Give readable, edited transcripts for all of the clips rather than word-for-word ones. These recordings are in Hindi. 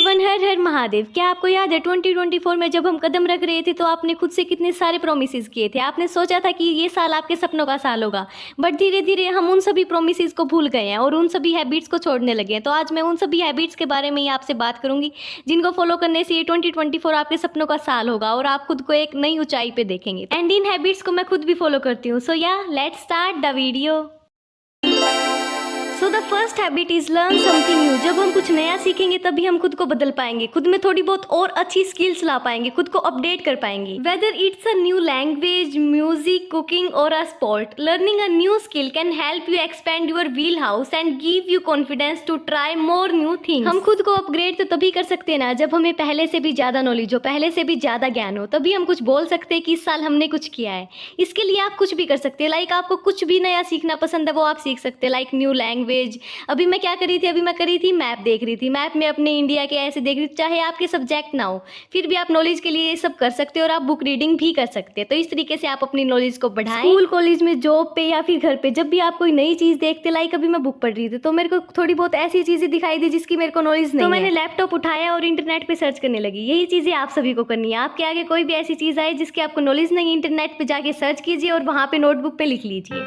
एवरीवन, हर हर महादेव। क्या आपको याद है 2024 में जब हम कदम रख रहे थे तो आपने खुद से कितने सारे प्रोमिसेस किए थे। आपने सोचा था कि ये साल आपके सपनों का साल होगा, बट धीरे धीरे हम उन सभी प्रोमिसेस को भूल गए हैं और उन सभी हैबिट्स को छोड़ने लगे हैं। तो आज मैं उन सभी हैबिट्स के बारे में ही आपसे बात करूंगी जिनको फॉलो करने से ये 2024 आपके सपनों का साल होगा और आप खुद को एक नई ऊंचाई पे देखेंगे। एंड इन हैबिट्स को मैं खुद भी फॉलो करती हूँ। सो या let's start the video. So the first habit is learn something new. जब हम कुछ नया सीखेंगे तभी हम खुद को बदल पाएंगे, खुद में थोड़ी बहुत और अच्छी स्किल्स ला पाएंगे, खुद को अपडेट कर पाएंगे। Whether it's a new language, music, cooking और a sport, learning a new skill can help you expand your wheelhouse and give you confidence to try more new things. हम खुद को अपग्रेड तो तभी कर सकते हैं ना जब हमें पहले से भी ज्यादा नॉलेज हो, पहले से भी ज्यादा ज्ञान हो, तभी हम कुछ बोल सकते हैं कि इस साल हमने कुछ किया है। इसके लिए आप कुछ भी कर सकते हैं। लाइक आपको कुछ भी नया सीखना पसंद है वो आप सीख सकते हैं। लाइक न्यू लैंग्वेज, अभी मैं क्या कर रही थी, अभी मैं कर रही थी मैप देख रही थी, मैप में अपने इंडिया के ऐसे देख रही थी। चाहे आपके सब्जेक्ट ना हो फिर भी आप नॉलेज के लिए ये सब कर सकते हो और आप बुक रीडिंग भी कर सकते हैं। तो इस तरीके से आप अपनी नॉलेज को बढ़ाएं। स्कूल, कॉलेज में, जॉब पे या फिर घर पे जब भी आप कोई नई चीज़ देखते, लाइक अभी मैं बुक पढ़ रही थी तो मेरे को थोड़ी बहुत ऐसी चीज़ें दिखाई दी जिसकी मेरे को नॉलेज नहीं है, तो मैंने लैपटॉप उठाया और इंटरनेट पर सर्च करने लगी। यही चीज़ें आप सभी को करनी है। आपके आगे कोई भी ऐसी चीज़ आए जिसकी आपको नॉलेज नहीं, इंटरनेट पर जाके सर्च कीजिए और वहाँ पे नोटबुक पे लिख लीजिए।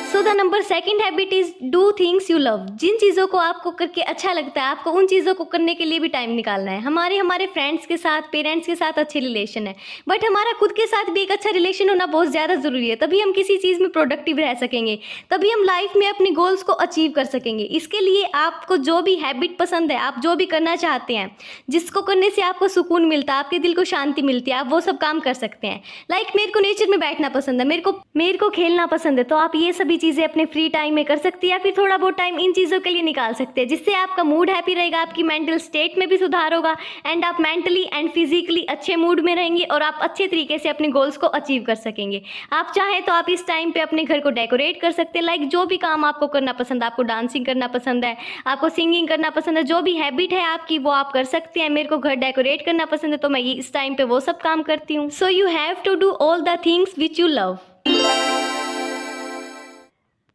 So the number second habit is do things you love. जिन चीज़ों को आपको करके अच्छा लगता है आपको उन चीज़ों को करने के लिए भी टाइम निकालना है। हमारे फ्रेंड्स के साथ, पेरेंट्स के साथ अच्छे रिलेशन है, बट हमारा खुद के साथ भी एक अच्छा रिलेशन होना बहुत ज़्यादा ज़रूरी है। तभी हम किसी चीज़ में प्रोडक्टिव रह सकेंगे, तभी हम लाइफ में अपने गोल्स को अचीव कर सकेंगे। इसके लिए आपको जो भी हैबिट पसंद है, आप जो भी करना चाहते हैं, जिसको करने से आपको सुकून मिलता है, आपके दिल को शांति मिलती है, आप वो सब काम कर सकते हैं। लाइक मेरे को नेचर में बैठना पसंद है, मेरे को खेलना पसंद है, तो आप ये सभी चीज़ें अपने फ्री टाइम में कर सकते हैं या फिर थोड़ा बहुत टाइम इन चीज़ों के लिए निकाल सकते हैं, जिससे आपका मूड हैप्पी रहेगा, आपकी मेंटल स्टेट में भी सुधार होगा एंड आप मेंटली एंड फिजिकली अच्छे मूड में रहेंगे और आप अच्छे तरीके से अपने गोल्स को अचीव कर सकेंगे। आप चाहें तो आप इस टाइम पे अपने घर को डेकोरेट कर सकते हैं। लाइक जो भी काम आपको करना पसंद है, आपको डांसिंग करना पसंद है, आपको सिंगिंग करना पसंद है, जो भी हैबिट है आपकी वो आप कर सकते हैं। मेरे को घर डेकोरेट करना पसंद है तो मैं ये इस टाइम पे वो सब काम करती हूँ। So you have to do all the things which you love.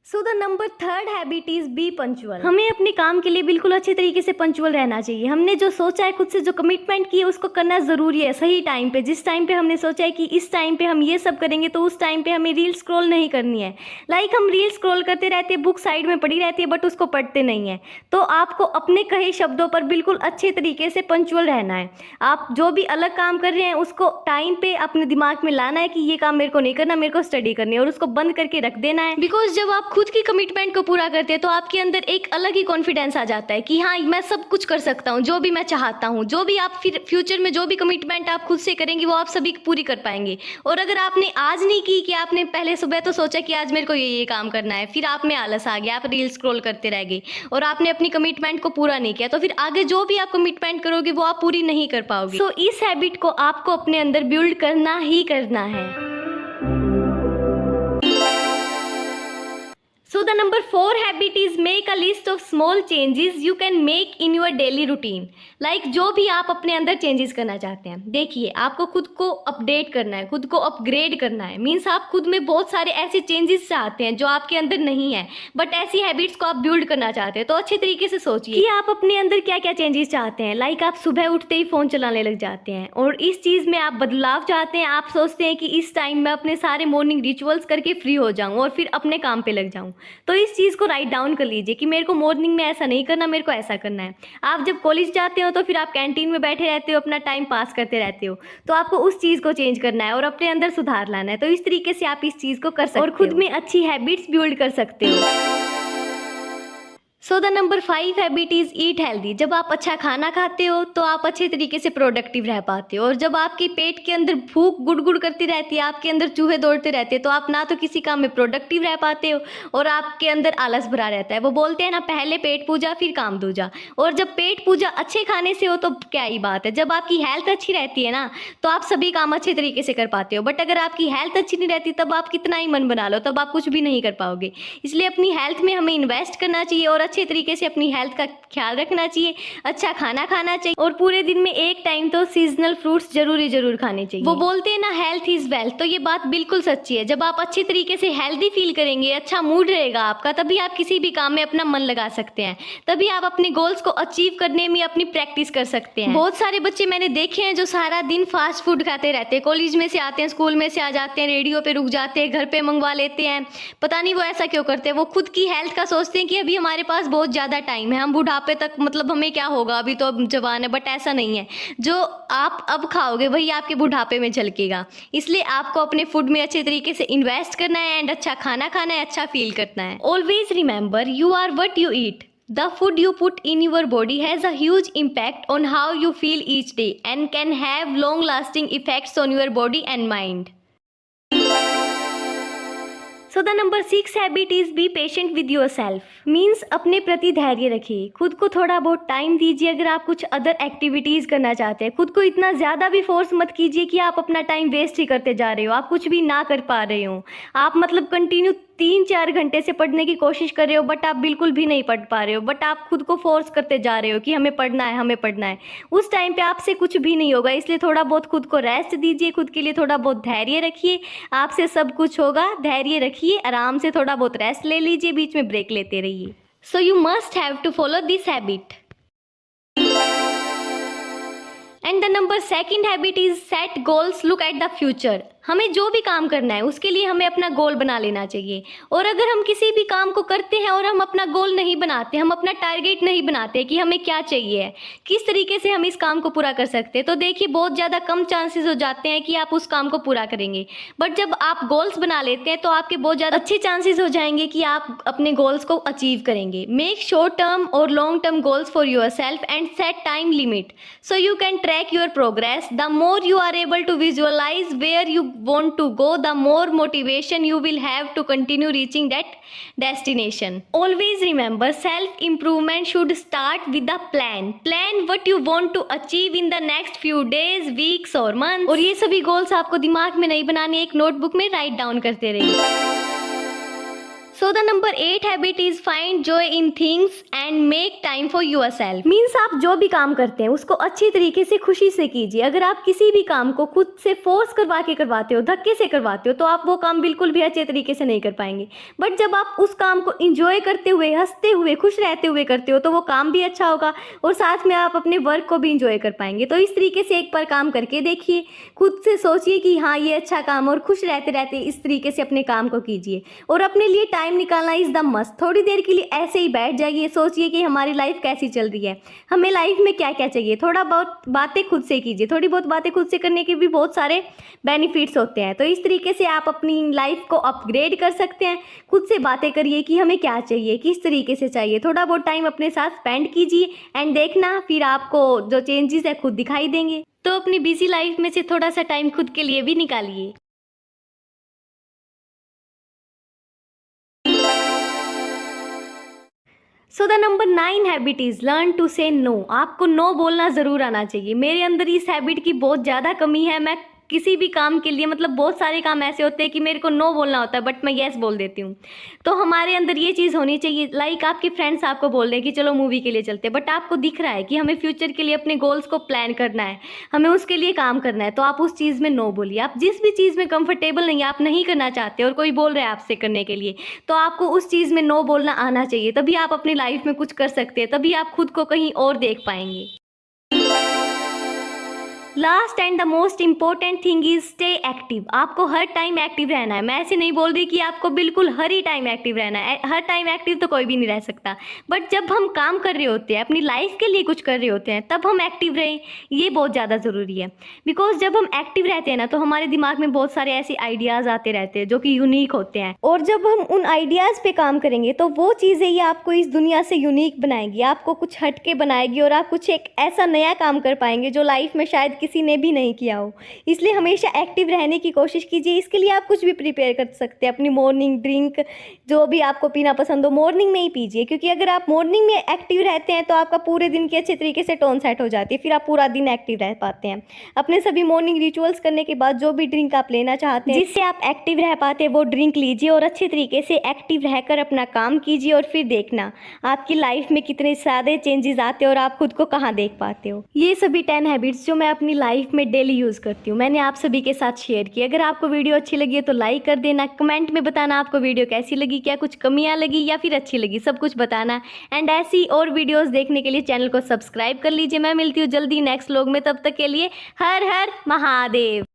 So the number third habit is be punctual. हमें अपने काम के लिए बिल्कुल अच्छे तरीके से पंक्चुअल रहना चाहिए। हमने जो सोचा है, खुद से जो कमिटमेंट की है, उसको करना ज़रूरी है सही टाइम पे। जिस टाइम पे हमने सोचा है कि इस टाइम पे हम ये सब करेंगे तो उस टाइम पे हमें रील स्क्रॉल नहीं करनी है। लाइक हम रील स्क्रॉल करते रहते हैं, बुक साइड में पड़ी रहती है बट उसको पढ़ते नहीं है। तो आपको अपने कहे शब्दों पर बिल्कुल अच्छे तरीके से पंक्चुअल रहना है। आप जो भी अलग काम कर रहे हैं उसको टाइम पे अपने दिमाग में लाना है कि ये काम मेरे को नहीं करना, मेरे को स्टडी करनी है, और उसको बंद करके रख देना है। बिकॉज जब आप खुद की कमिटमेंट को पूरा करते हैं तो आपके अंदर एक अलग ही कॉन्फिडेंस आ जाता है कि हाँ मैं सब कुछ कर सकता हूँ, जो भी मैं चाहता हूँ। जो भी आप फिर फ्यूचर में जो भी कमिटमेंट आप खुद से करेंगे वो आप सभी पूरी कर पाएंगे। और अगर आपने आज नहीं की, कि आपने पहले सुबह तो सोचा कि आज मेरे को ये काम करना है, फिर आप में आलस आ गया, आप रील स्क्रॉल करते रह गए और आपने अपनी कमिटमेंट को पूरा नहीं किया, तो फिर आगे जो भी आप कमिटमेंट करोगे वो आप पूरी नहीं कर पाओगे। सो इस हैबिट को आपको अपने अंदर बिल्ड करना ही करना है। So the number 4 habit is make a list of small changes you can make in your daily routine. Like जो भी आप अपने अंदर चेंजेस करना चाहते हैं, देखिए आपको खुद को अपडेट करना है, खुद को अपग्रेड करना है। मीन्स आप खुद में बहुत सारे ऐसे चेंजेस चाहते हैं जो आपके अंदर नहीं है, बट ऐसी हैबिट्स को आप बिल्ड करना चाहते हैं। तो अच्छे तरीके से सोचिए कि आप अपने अंदर क्या क्या चेंजेस चाहते हैं। लाइक आप सुबह उठते ही फ़ोन चलाने लग जाते हैं और इस चीज़ में आप बदलाव चाहते हैं। आप सोचते हैं कि इस टाइम मैं अपने सारे मॉर्निंग रिचुअल्स करके फ्री हो जाऊँ और फिर अपने काम पे लग जाऊँ। तो इस चीज़ को राइट डाउन कर लीजिए कि मेरे को मॉर्निंग में ऐसा नहीं करना, मेरे को ऐसा करना है। आप जब कॉलेज जाते हो तो फिर आप कैंटीन में बैठे रहते हो, अपना टाइम पास करते रहते हो, तो आपको उस चीज़ को चेंज करना है और अपने अंदर सुधार लाना है। तो इस तरीके से आप इस चीज़ को कर सकते हो और खुद में अच्छी हैबिट्स बिल्ड कर सकते हो। सो the number 5 habit is eat healthy. जब आप अच्छा खाना खाते हो तो आप अच्छे तरीके से प्रोडक्टिव रह पाते हो, और जब आपके पेट के अंदर भूख गुड़ करती रहती है, आपके अंदर चूहे दौड़ते रहते हैं, तो आप ना तो किसी काम में प्रोडक्टिव रह पाते हो और आपके अंदर आलस भरा रहता है। वो बोलते हैं ना, पहले पेट पूजा फिर काम दूजा। और जब पेट पूजा अच्छे खाने से हो तो क्या ही बात है। जब आपकी हेल्थ अच्छी रहती है ना तो आप सभी काम अच्छे तरीके से कर पाते हो, बट अगर आपकी हेल्थ अच्छी नहीं रहती तब आप कितना ही मन बना लो तब आप कुछ भी नहीं कर पाओगे। इसलिए अपनी हेल्थ में हमें इन्वेस्ट करना चाहिए और अच्छे तरीके से अपनी हेल्थ का ख्याल रखना चाहिए, अच्छा खाना खाना चाहिए और पूरे दिन में एक टाइम तो सीजनल फ्रूट्स जरूर खाने चाहिए। वो बोलते हैं ना हेल्थ इज वेल्थ, तो ये बात बिल्कुल सच्ची है। जब आप अच्छे तरीके से हेल्दी फील करेंगे, अच्छा मूड रहेगा आपका, तभी आप किसी भी काम में अपना मन लगा सकते हैं, तभी आप अपने गोल्स को अचीव करने में अपनी प्रैक्टिस कर सकते हैं। बहुत सारे बच्चे मैंने देखे हैं जो सारा दिन फास्ट फूड खाते रहते हैं, कॉलेज में से आते हैं, स्कूल में से आ जाते हैं, रेडियो पे रुक जाते हैं, घर पे मंगवा लेते हैं। पता नहीं वो ऐसा क्यों करते हैं। वो खुद की हेल्थ का सोचते हैं कि अभी हमारे पास बहुत ज़्यादा टाइम है, हम बुढ़ापे तक मतलब हमें क्या होगा, अभी तो अब जवान है। बट ऐसा नहीं है, जो आप अब खाओगे वही आपके बुढ़ापे में झलकेगा। इसलिए आपको अपने फूड में अच्छे तरीके से इन्वेस्ट करना है एंड अच्छा खाना खाना है, अच्छा फील करना है। Always remember you are what you eat. The food you put in your body has a huge impact on how you feel each day and can have long-lasting effects on your body and mind. So the number 6 habit is be patient with yourself. Means अपने प्रति धैर्य रखिए, खुद को थोड़ा बहुत टाइम दीजिए। अगर आप कुछ अदर एक्टिविटीज़ करना चाहते हैं, खुद को इतना ज़्यादा भी फोर्स मत कीजिए कि आप अपना टाइम वेस्ट ही करते जा रहे हो, आप कुछ भी ना कर पा रहे हो। आप मतलब कंटिन्यू 3-4 घंटे से पढ़ने की कोशिश कर रहे हो बट आप बिल्कुल भी नहीं पढ़ पा रहे हो, बट आप खुद को फोर्स करते जा रहे हो कि हमें पढ़ना है, हमें पढ़ना है। उस टाइम पे आपसे कुछ भी नहीं होगा, इसलिए थोड़ा बहुत खुद को रेस्ट दीजिए, खुद के लिए थोड़ा बहुत धैर्य रखिए, आपसे सब कुछ होगा। धैर्य रखिए, आराम से थोड़ा बहुत रेस्ट ले लीजिए, बीच में ब्रेक लेते रहिए। So you must have to follow this habit. And the number 2 habit is set goals, look at the future. हमें जो भी काम करना है उसके लिए हमें अपना गोल बना लेना चाहिए। और अगर हम किसी भी काम को करते हैं और हम अपना गोल नहीं बनाते, हम अपना टारगेट नहीं बनाते कि हमें क्या चाहिए, किस तरीके से हम इस काम को पूरा कर सकते हैं, तो देखिए बहुत ज़्यादा कम चांसेस हो जाते हैं कि आप उस काम को पूरा करेंगे। बट जब आप गोल्स बना लेते हैं तो आपके बहुत ज़्यादा अच्छे चांसेस हो जाएंगे कि आप अपने गोल्स को अचीव करेंगे। मेक शॉर्ट टर्म और long term goals for your self and set time limit so you can track your progress. The more you are able to visualize where you want to go, the more motivation you will have to continue reaching that destination. Always remember, self improvement should start with a plan what you want to achieve in the next few days, weeks or months. और ये सभी गोल्स आपको दिमाग में नहीं बनाने, एक नोटबुक में राइट डाउन करते रहिए। So the number 8 habit is find joy in things and make time for yourself. Means आप जो भी काम करते हैं उसको अच्छी तरीके से खुशी से कीजिए। अगर आप किसी भी काम को खुद से फोर्स करवा के करवाते हो, धक्के से करवाते हो, तो आप वो काम बिल्कुल भी अच्छे तरीके से नहीं कर पाएंगे। बट जब आप उस काम को इंजॉय करते हुए, हंसते हुए, खुश रहते हुए करते हो तो वो काम भी अच्छा होगा और साथ में आप अपने वर्क को भी इंजॉय कर पाएंगे। तो इस तरीके से एक बार काम करके देखिए, खुद से सोचिए कि हाँ ये अच्छा काम, और खुश रहते रहते इस तरीके से अपने काम को कीजिए। और अपने लिए टाइम निकालना इज द मस्ट। थोड़ी देर के लिए ऐसे ही बैठ जाइए, सोचिए कि हमारी लाइफ कैसी चल रही है, हमें लाइफ में क्या क्या चाहिए। थोड़ा बहुत बातें खुद से कीजिए, थोड़ी बहुत बातें खुद से करने के भी बहुत सारे बेनिफिट्स होते हैं। तो इस तरीके से आप अपनी लाइफ को अपग्रेड कर सकते हैं। खुद से बातें करिए कि हमें क्या चाहिए, किस तरीके से चाहिए। थोड़ा बहुत टाइम अपने साथ स्पेंड कीजिए एंड देखना फिर आपको जो चेंजेस है खुद दिखाई देंगे। तो अपनी बिजी लाइफ में से थोड़ा सा टाइम खुद के लिए भी निकालिए। So the number 9 habit is learn to say no. आपको नो बोलना ज़रूर आना चाहिए। मेरे अंदर इस हैबिट की बहुत ज़्यादा कमी है। मैं किसी भी काम के लिए, मतलब बहुत सारे काम ऐसे होते हैं कि मेरे को नो बोलना होता है बट मैं येस बोल देती हूँ। तो हमारे अंदर ये चीज़ होनी चाहिए। लाइक आपके फ्रेंड्स आपको बोल रहे हैं कि चलो मूवी के लिए चलते हैं, बट आपको दिख रहा है कि हमें फ्यूचर के लिए अपने गोल्स को प्लान करना है, हमें उसके लिए काम करना है, तो आप उस चीज़ में नो बोलिए। आप जिस भी चीज़ में कंफर्टेबल नहीं, आप नहीं करना चाहते और कोई बोल रहा है आपसे करने के लिए, तो आपको उस चीज़ में नो बोलना आना चाहिए। तभी आप अपनी लाइफ में कुछ कर सकते हैं, तभी आप खुद को कहीं और देख पाएंगे। Last and the most important thing is stay active. आपको हर टाइम एक्टिव रहना है। मैं ऐसे नहीं बोल रही कि आपको बिल्कुल हर ही टाइम एक्टिव रहना है। हर टाइम एक्टिव तो कोई भी नहीं रह सकता, बट जब हम काम कर रहे होते हैं, अपनी लाइफ के लिए कुछ कर रहे होते हैं, तब हम एक्टिव रहें, ये बहुत ज़्यादा ज़रूरी है। बिकॉज जब हम एक्टिव रहते हैं ना, तो हमारे दिमाग में बहुत सारे ऐसे आइडियाज़ आते रहते हैं जो कि यूनिक होते हैं, और जब हम उन आइडियाज़ पे काम करेंगे तो वो चीज़ें ही आपको इस दुनिया से यूनिक बनाएगी, आपको कुछ हटके बनाएगी और आप कुछ एक ऐसा नया काम कर पाएंगे जो लाइफ में शायद किसी ने भी नहीं किया हो। इसलिए हमेशा एक्टिव रहने की कोशिश कीजिए। इसके लिए आप कुछ भी प्रिपेयर कर सकते हैं, अपनी मॉर्निंग ड्रिंक जो भी आपको पीना पसंद हो मॉर्निंग में ही पीजिए, क्योंकि अगर आप मॉर्निंग में एक्टिव रहते हैं तो आपका पूरे दिन की अच्छे तरीके से टोन सेट हो जाती है, फिर आप पूरा दिन एक्टिव रह पाते हैं। अपने सभी मॉर्निंग रिचुअल्स करने के बाद जो भी ड्रिंक आप लेना चाहते हैं जिससे आप एक्टिव रह पाते हैं वो ड्रिंक लीजिए और अच्छे तरीके से एक्टिव रहकर अपना काम कीजिए, और फिर देखना आपकी लाइफ में कितने सारे चेंजेस आते हैं और आप खुद को कहाँ देख पाते हो। ये सभी 10 हैबिट्स जो मैं अपनी लाइफ में डेली यूज़ करती हूँ मैंने आप सभी के साथ शेयर की। अगर आपको वीडियो अच्छी लगी है तो लाइक कर देना, कमेंट में बताना आपको वीडियो कैसी लगी, क्या कुछ कमियाँ लगी या फिर अच्छी लगी, सब कुछ बताना। एंड ऐसी और वीडियोज़ देखने के लिए चैनल को सब्सक्राइब कर लीजिए। मैं मिलती हूँ जल्दी नेक्स्ट व्लॉग में, तब तक के लिए हर हर महादेव।